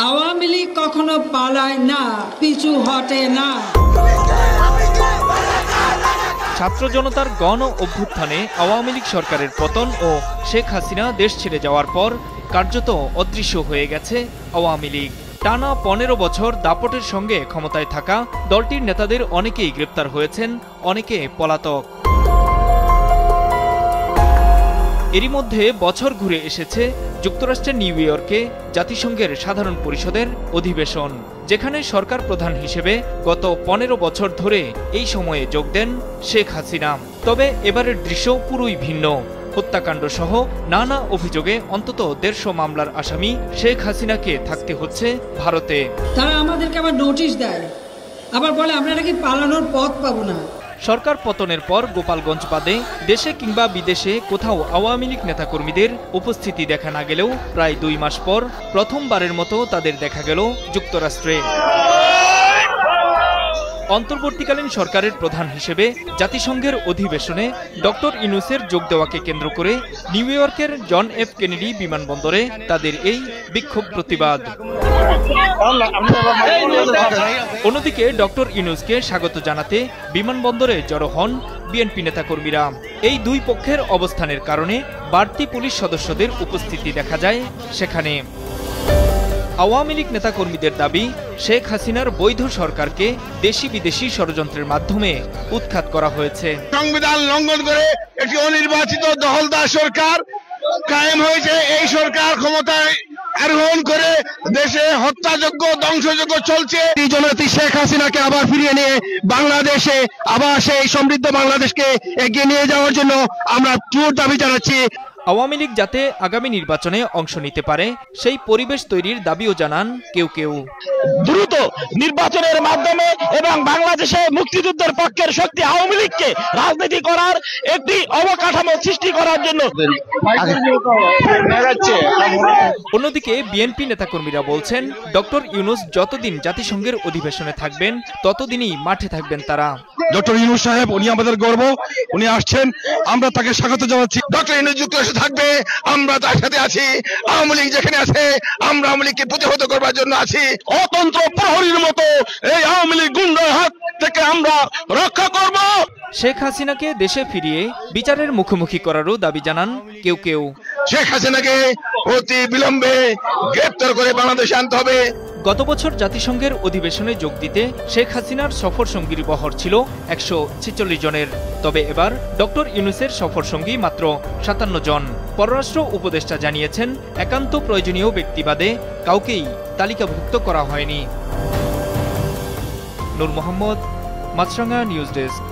আওয়ামী লীগ কখনো পালায় না, পিছু হটে না। ছাত্র জনতার গণ অভ্যুত্থানে আওয়ামী লীগ সরকারের পতন ও শেখ হাসিনা দেশ ছেড়ে যাওয়ার পর কার্যত অদৃশ্য হয়ে গেছে আওয়ামী লীগ। টানা ১৫ বছর দাপটের সঙ্গে ক্ষমতায় থাকা দলটির নেতাদের অনেকেই গ্রেপ্তার হয়েছেন, অনেকে পলাতক। এরই মধ্যে বছর ঘুরে এসেছে যুক্তরাষ্ট্রের নিউ ইয়র্কে জাতিসংঘের সাধারণ পরিষদের অধিবেশন, যেখানে সরকার প্রধান হিসেবে গত ১৫ বছর ধরে এই সময়ে যোগ দেন শেখ হাসিনা। তবে এবারের দৃশ্য পুরোই ভিন্ন। হত্যাকাণ্ড সহ নানা অভিযোগে অন্তত ১৫০ মামলার আসামি শেখ হাসিনাকে থাকতে হচ্ছে ভারতে। তারা আমাদেরকে আবার নোটিশ দেয়, আবার বলে আমরা নাকি পালানোর পথ পাবো না। সরকার পতনের পর গোপালগঞ্জ বাদে দেশে কিংবা বিদেশে কোথাও আওয়ামী লীগ নেতাকর্মীদের উপস্থিতি দেখা না গেলেও প্রায় ২ মাস পর প্রথমবারের মতো তাদের দেখা গেল যুক্তরাষ্ট্রে। অন্তর্বর্তীকালীন সরকারের প্রধান হিসেবে জাতিসংঘের অধিবেশনে ডক্টর ইউনূসের যোগ দেওয়াকে কেন্দ্র করে নিউ ইয়র্কের জন এফ কেনেডি বিমানবন্দরে তাদের এই বিক্ষোভ প্রতিবাদ। অন্যদিকে ডক্টর ইউনূসকে স্বাগত জানাতে বিমানবন্দরে জড়ো হন বিএনপি নেতাকর্মীরা। এই দুই পক্ষের অবস্থানের কারণে বাড়তি পুলিশ সদস্যদের উপস্থিতি দেখা যায় সেখানে। আওয়ামী লীগ নেতাকর্মীদের দাবি, শেখ হাসিনার বৈধ সরকারকে দেশি বিদেশি ষড়যন্ত্রের মাধ্যমে উৎখাত করা হয়েছে। সংবিধান লঙ্ঘন করে একটি অনির্বাচিত দখলদার সরকার কায়েম হয়েছে। এই সরকার ক্ষমতায় আরোহণ করে দেশে হত্যাযজ্ঞ, ধ্বংসযজ্ঞ চলছে। জননেত্রী শেখ হাসিনাকে আবার ফিরিয়ে নিয়ে বাংলাদেশে আবার সেই সমৃদ্ধ বাংলাদেশকে এগিয়ে নিয়ে যাওয়ার জন্য আমরা জোর দাবি জানাচ্ছি। আওয়ামী লীগ যাতে আগামী নির্বাচনে অংশ নিতে পারে সেই পরিবেশ তৈরির দাবিও জানান কেউ কেউ। দ্রুত নির্বাচনের মাধ্যমে এবং বাংলাদেশে মুক্তিযুদ্ধের পক্ষের শক্তি আওয়ামী লীগকে রাজনীতি করার একটি অবকাঠামো সৃষ্টি করার জন্য। অন্যদিকে বিএনপি নেতাকর্মীরা বলছেন, ডক্টর ইউনূস যতদিন জাতিসংঘের অধিবেশনে থাকবেন ততদিনই মাঠে থাকবেন তারা। ডক্টর ইউনূস সাহেব, উনি আমাদের গর্ব, উনি আসছেন, আমরা তাকে স্বাগত জানাচ্ছি। ডক্টর ইউনূস যুক্তরাষ্ট্রে থাকবে, আমরা তার সাথে আছি। আওয়ামী লীগ যেখানে আছে, আমরা আওয়ামী লীগকে প্রতিহত করবার জন্য আছি। অতন্ত্র প্রহরীর মতো এই আওয়ামী লীগ গুন্ডার হাত থেকে আমরা রক্ষা করব। শেখ হাসিনাকে দেশে ফিরিয়ে বিচারের মুখোমুখি করারও দাবি জানান কেউ কেউ। শেখ হাসিনাকে অতি বিলম্বে গ্রেপ্তার করে বাংলাদেশে আনতে হবে। গত বছর জাতিসংঘের অধিবেশনে যোগ দিতে শেখ হাসিনার সফর সঙ্গীর বহর ছিল ১৪৬ জনের। তবে এবার ডক্টর ইউনূসের সফর সঙ্গী মাত্র ৫৭ জন। পররাষ্ট্র উপদেষ্টা জানিয়েছেন, একান্ত প্রয়োজনীয় ব্যক্তি বাদে কাউকেই তালিকাভুক্ত করা হয়নি। নূর মোহাম্মদ, মাছরাঙা নিউজ ডেস্ক।